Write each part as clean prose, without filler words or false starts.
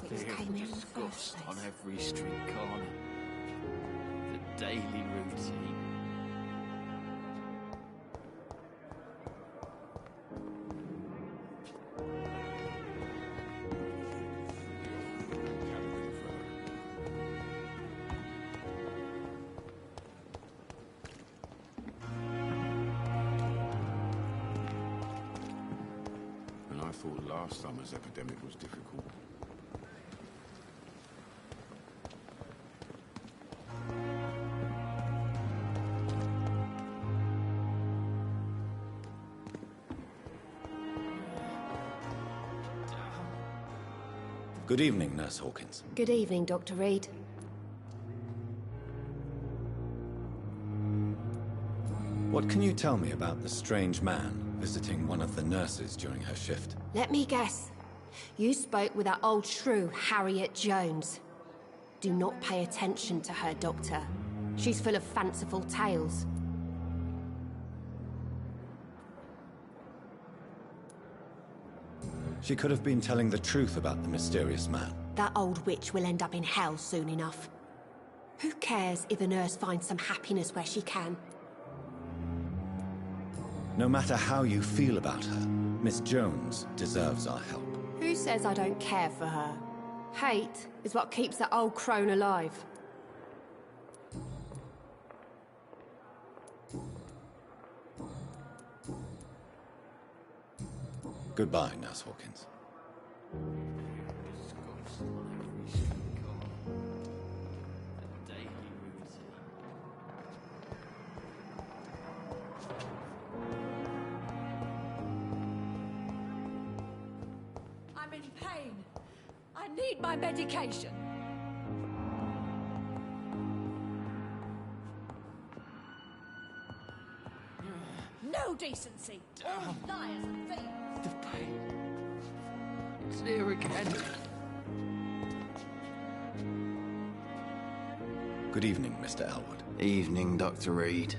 just came in the first place. On every street corner. The daily routine. I thought last summer's epidemic was difficult. Good evening, Nurse Hawkins. Good evening, Dr. Reed. What can you tell me about the strange man visiting one of the nurses during her shift? Let me guess. You spoke with that old shrew, Harriet Jones. Do not pay attention to her, Doctor. She's full of fanciful tales. She could have been telling the truth about the mysterious man. That old witch will end up in hell soon enough. Who cares if a nurse finds some happiness where she can? No matter how you feel about her, Miss Jones deserves our help. Who says I don't care for her? Hate is what keeps that old crone alive. Goodbye, Nurse Hawkins. I'm in pain. I need my medication. No decency. All liars and thieves. The pain. It's here again. Good evening, Mr. Elwood. Evening, Dr. Reed.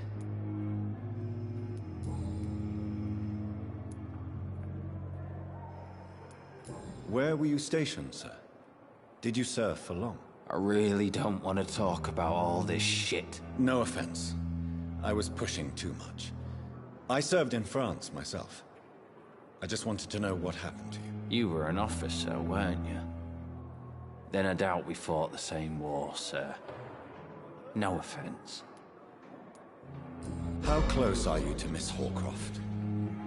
Where were you stationed, sir? Did you serve for long? I really don't want to talk about all this shit. No offense. I was pushing too much. I served in France myself. I just wanted to know what happened to you. You were an officer, weren't you? Then I doubt we fought the same war, sir. No offense. How close are you to Miss Hawcroft?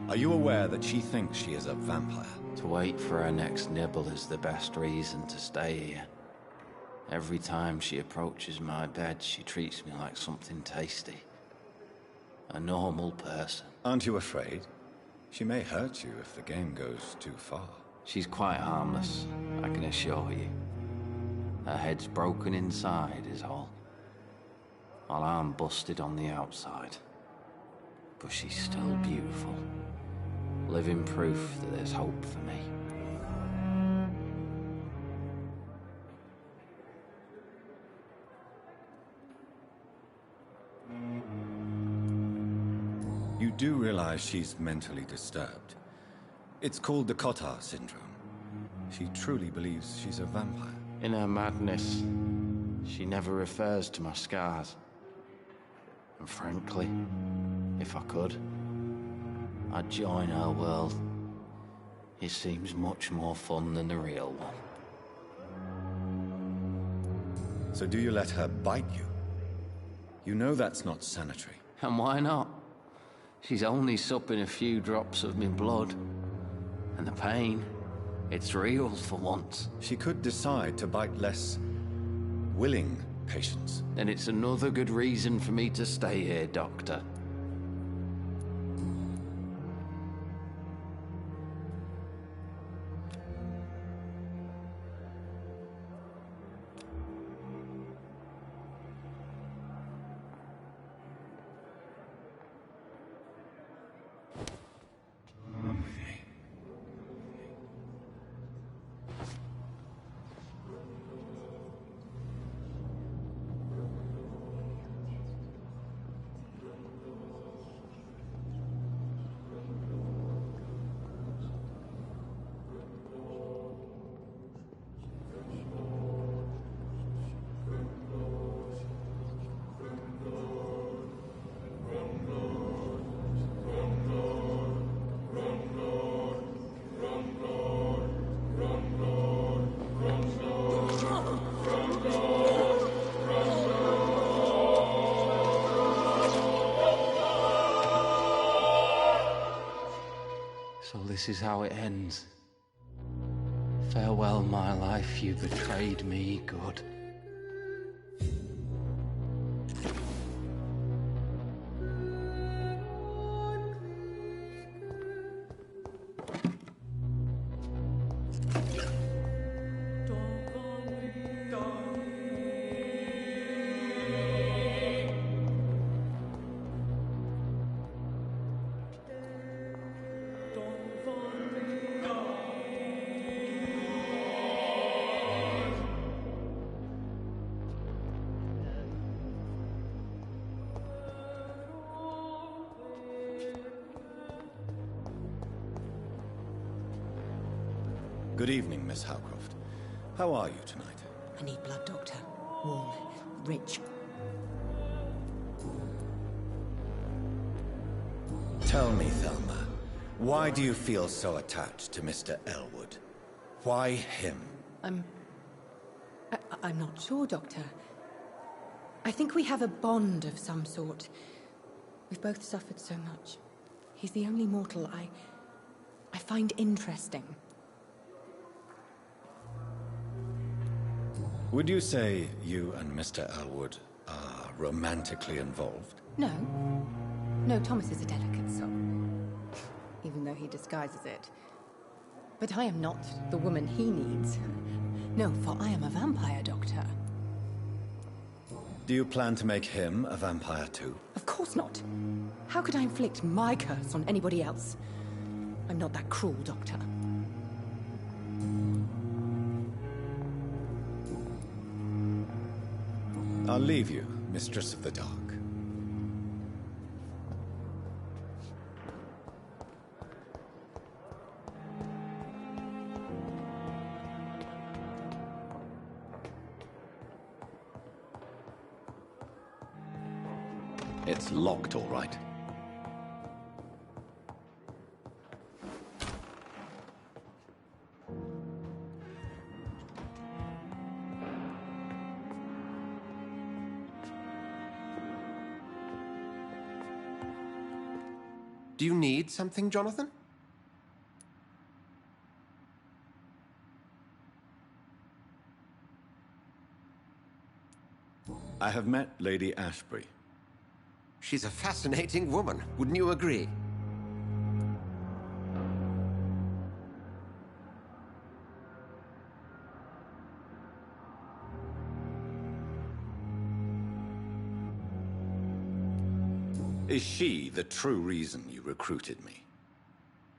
Are you aware that she thinks she is a vampire? To wait for her next nibble is the best reason to stay here. Every time she approaches my bed, she treats me like something tasty. A normal person. Aren't you afraid? She may hurt you if the game goes too far. She's quite harmless, I can assure you. Her head's broken inside is all. While I'm busted on the outside. But she's still beautiful. Living proof that there's hope for me. You do realize she's mentally disturbed. It's called the Cotard syndrome. She truly believes she's a vampire. In her madness, she never refers to my scars. And frankly, if I could, I'd join her world. It seems much more fun than the real one. So do you let her bite you? You know that's not sanitary. And why not? She's only supping a few drops of me blood. And the pain, it's real for once. She could decide to bite less willing patients. Then it's another good reason for me to stay here, Doctor. this is how it ends. Farewell, my life, you betrayed me, good. Good evening, Miss Howcroft. How are you tonight? I need blood, Doctor. Warm, rich. Tell me, Thelma, why do you feel so attached to Mr. Elwood? Why him? I'm not sure, Doctor. I think we have a bond of some sort. We've both suffered so much. He's the only mortal I find interesting. Would you say you and Mr. Elwood are romantically involved? No. No, Thomas is a delicate soul. Even though he disguises it. But I am not the woman he needs. No, for I am a vampire, Doctor. Do you plan to make him a vampire too? Of course not. How could I inflict my curse on anybody else? I'm not that cruel, Doctor. I'll leave you, Mistress of the Dark. It's locked, all right. Do you need something, Jonathan? I have met Lady Ashbury. She's a fascinating woman, wouldn't you agree? Is she the true reason you recruited me?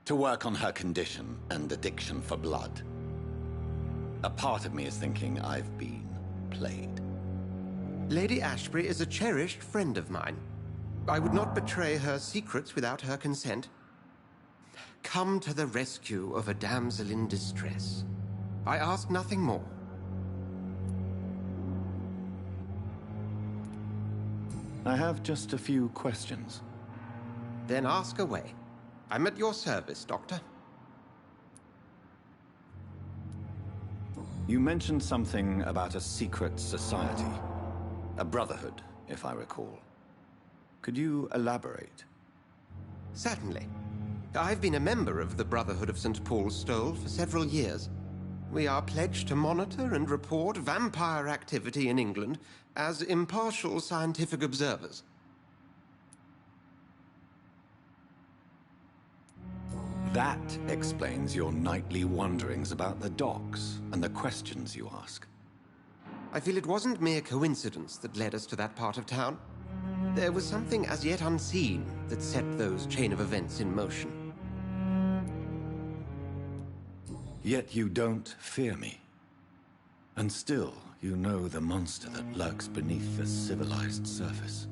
To work on her condition and addiction for blood? A part of me is thinking I've been played. Lady Ashbury is a cherished friend of mine. I would not betray her secrets without her consent. Come to the rescue of a damsel in distress. I ask nothing more. I have just a few questions. Then ask away. I'm at your service, Doctor. You mentioned something about a secret society. A brotherhood, if I recall. Could you elaborate? Certainly. I've been a member of the Brotherhood of St. Paul's Stole for several years. We are pledged to monitor and report vampire activity in England as impartial scientific observers. That explains your nightly wanderings about the docks and the questions you ask. I feel it wasn't mere coincidence that led us to that part of town. There was something as yet unseen that set those chain of events in motion. Yet you don't fear me. And still, you know the monster that lurks beneath the civilized surface.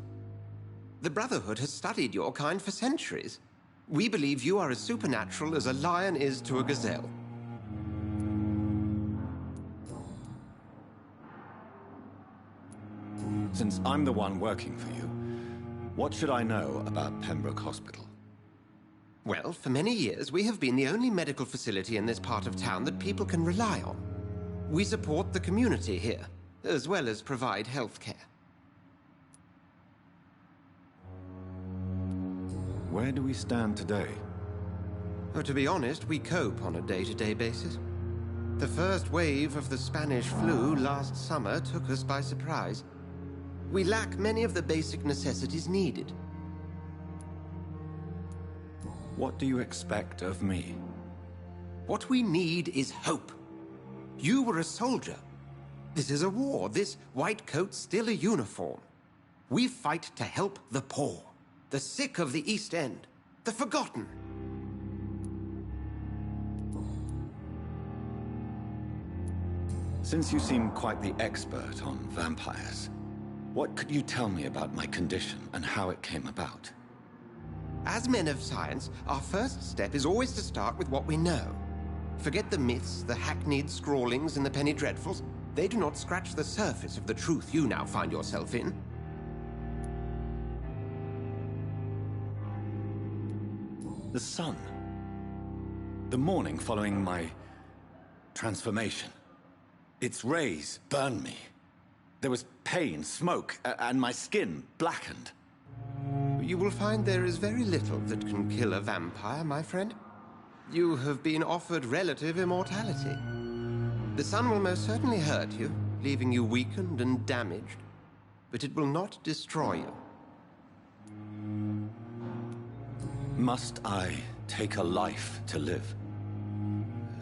The Brotherhood has studied your kind for centuries. We believe you are as supernatural as a lion is to a gazelle. Since I'm the one working for you, what should I know about Pembroke Hospital? Well, for many years, we have been the only medical facility in this part of town that people can rely on. We support the community here, as well as provide health care. Where do we stand today? Oh, to be honest, we cope on a day-to-day basis. The first wave of the Spanish flu last summer took us by surprise. We lack many of the basic necessities needed. What do you expect of me? What we need is hope. You were a soldier. This is a war. This white coat's still a uniform. We fight to help the poor, the sick of the East End, the forgotten. Since you seem quite the expert on vampires, what could you tell me about my condition and how it came about? As men of science, our first step is always to start with what we know. Forget the myths, the hackneyed scrawlings, and the penny dreadfuls. They do not scratch the surface of the truth you now find yourself in. The sun. The morning following my transformation. Its rays burned me. There was pain, smoke, and my skin blackened. You will find there is very little that can kill a vampire, my friend. You have been offered relative immortality. The sun will most certainly hurt you, leaving you weakened and damaged, but it will not destroy you. Must I take a life to live?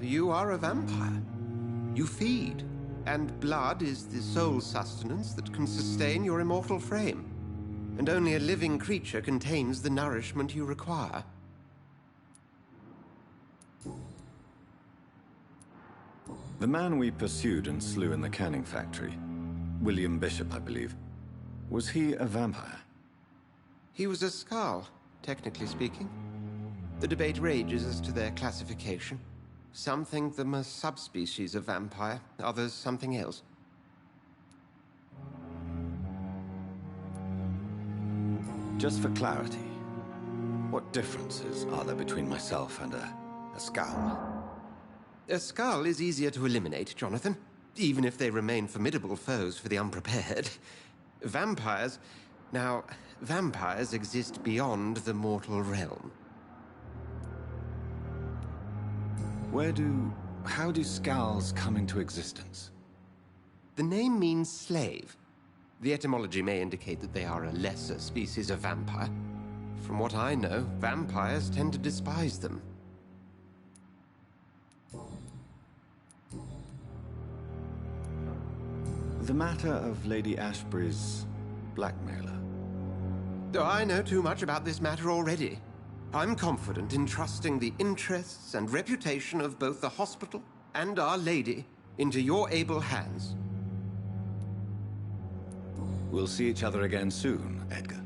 You are a vampire. You feed, and blood is the sole sustenance that can sustain your immortal frame. And only a living creature contains the nourishment you require. The man we pursued and slew in the canning factory, William Bishop, I believe, was he a vampire? He was a Skald, technically speaking. The debate rages as to their classification. Some think them a subspecies of vampire, others something else. Just for clarity, what differences are there between myself and a Skald? A Skald is easier to eliminate, Jonathan, even if they remain formidable foes for the unprepared. Vampires... Now, vampires exist beyond the mortal realm. How do Skalds come into existence? The name means slave. The etymology may indicate that they are a lesser species of vampire. From what I know, vampires tend to despise them. The matter of Lady Ashbury's blackmailer. Oh, I know too much about this matter already. I'm confident in trusting the interests and reputation of both the hospital and Our Lady into your able hands. We'll see each other again soon, Edgar.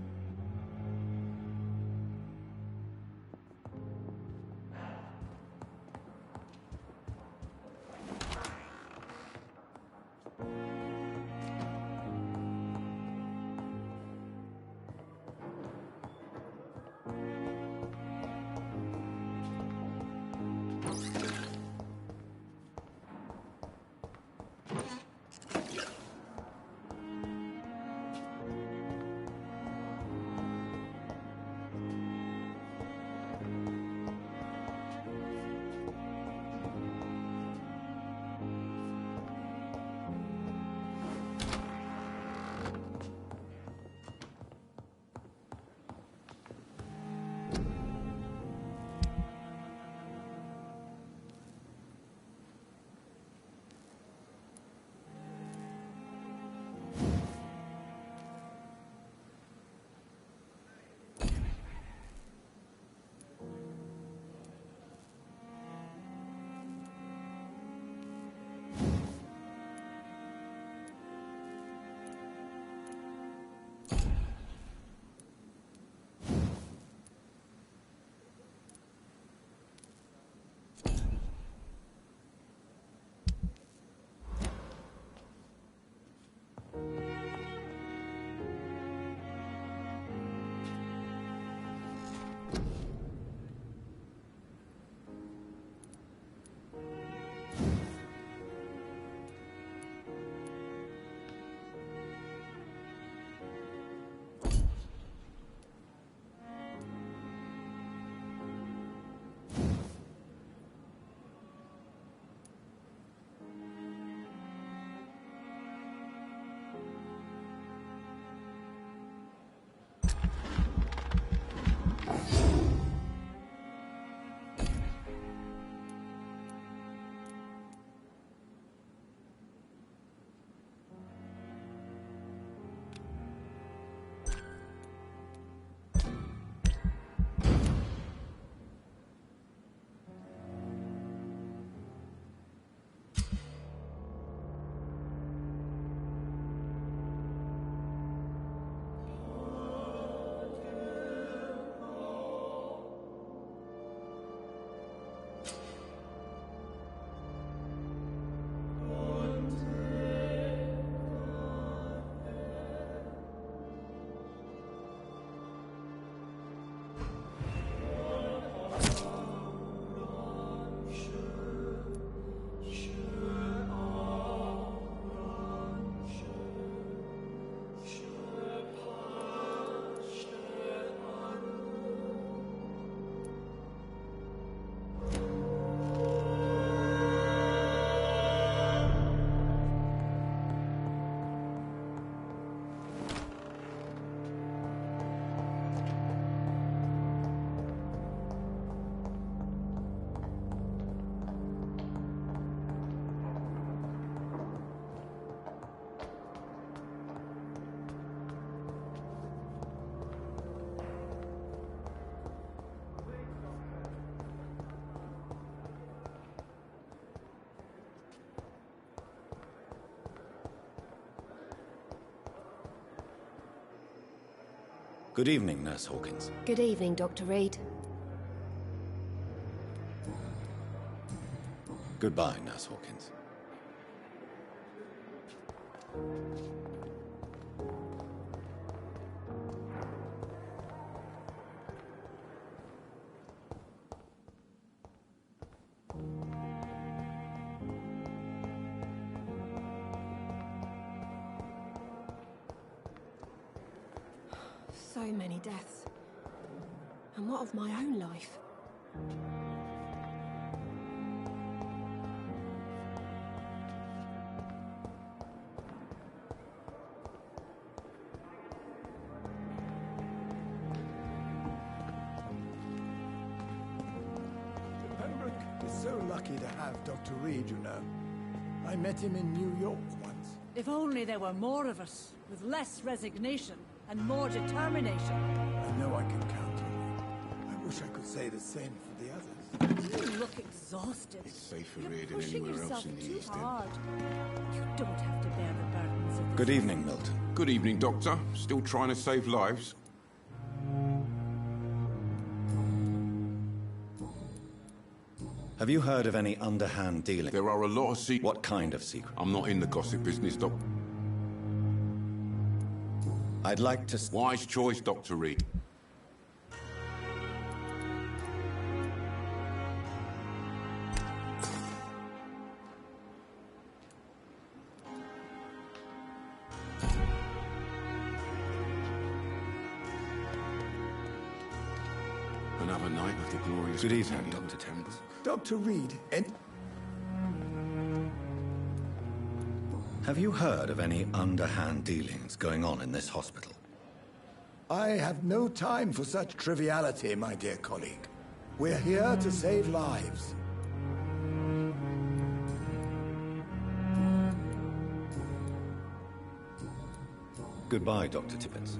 Good evening, Nurse Hawkins. Good evening, Dr. Reed. Goodbye, Nurse Hawkins. So many deaths. And what of my own life? Pembroke is so lucky to have Dr. Reed, you know. I met him in New York once. If only there were more of us, with less resignation and more determination. I know I can count on you. I wish I could say the same for the others. You look exhausted. It's safer You're here than pushing anywhere else yourself in the too East End. hard. You don't have to bear the burdens of this. Good evening, Milton. Good evening, Doctor. Still trying to save lives? Have you heard of any underhand dealing? There are a lot of secrets. What kind of secret? I'm not in the gossip business, Doc. I'd like to... Wise choice, Dr. Reed. Another night of the glorious... Good evening, battalion Dr. of Pembroke. Dr. Reed, Have you heard of any underhand dealings going on in this hospital? I have no time for such triviality, my dear colleague. We're here to save lives. Goodbye, Dr. Tippett.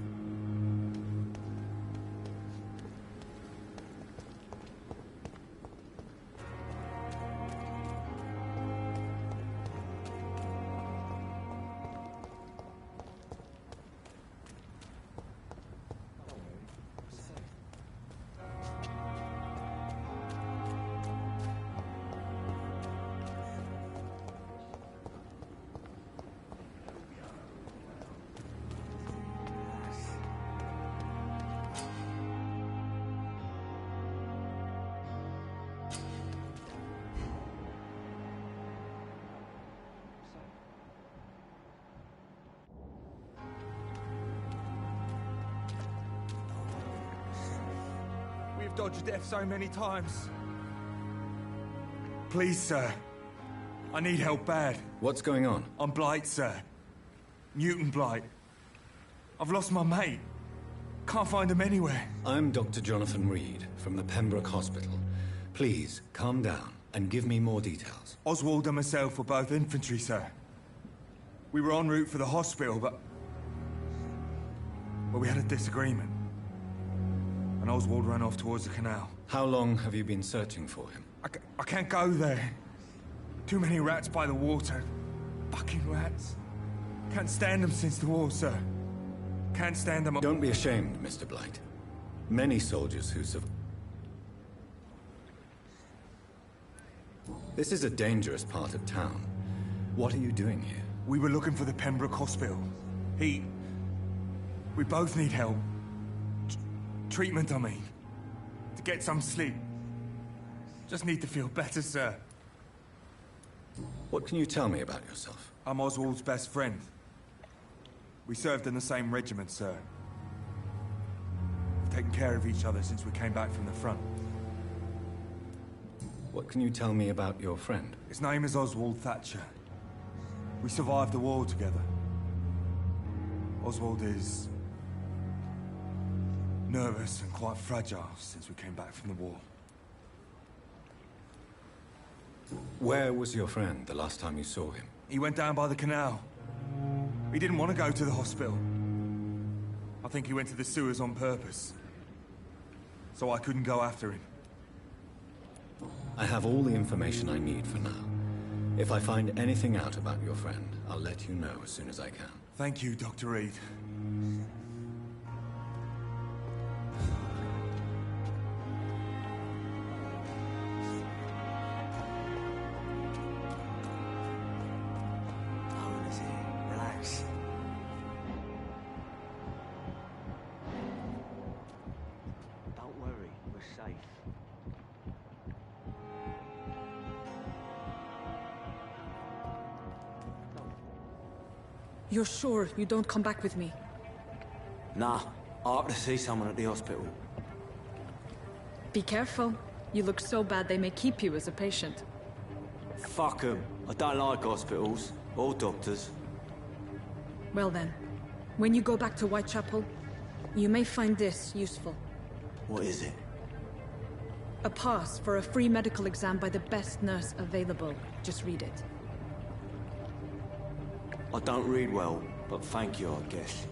We've dodged death so many times. Please, sir. I need help bad. What's going on? I'm Blight, sir. Newton Blight. I've lost my mate. Can't find him anywhere. I'm Dr. Jonathan Reed from the Pembroke Hospital. Please, calm down and give me more details. Oswald and myself were both infantry, sir. We were en route for the hospital, but we had a disagreement. And Oswald ran off towards the canal. How long have you been searching for him? I can't go there. Too many rats by the water. Fucking rats. Can't stand them since the war, sir. Can't stand them. Don't be ashamed, Mr. Blight. Many soldiers who survived. This is a dangerous part of town. What are you doing here? We were looking for the Pembroke Hospital. We both need help. Treatment, I mean. To get some sleep. Just need to feel better, sir. What can you tell me about yourself? I'm Oswald's best friend. We served in the same regiment, sir. We've taken care of each other since we came back from the front. What can you tell me about your friend? His name is Oswald Thatcher. We survived the war together. Oswald is nervous and quite fragile since we came back from the war. Where was your friend the last time you saw him? He went down by the canal. He didn't want to go to the hospital. I think he went to the sewers on purpose. So I couldn't go after him. I have all the information I need for now. If I find anything out about your friend, I'll let you know as soon as I can. Thank you, Dr. Reed. You're sure you don't come back with me? Nah, I have to see someone at the hospital. Be careful. You look so bad they may keep you as a patient. Fuck 'em. I don't like hospitals. Or doctors. Well then, when you go back to Whitechapel, you may find this useful. What is it? A pass for a free medical exam by the best nurse available. Just read it. I don't read well, but thank you, I guess.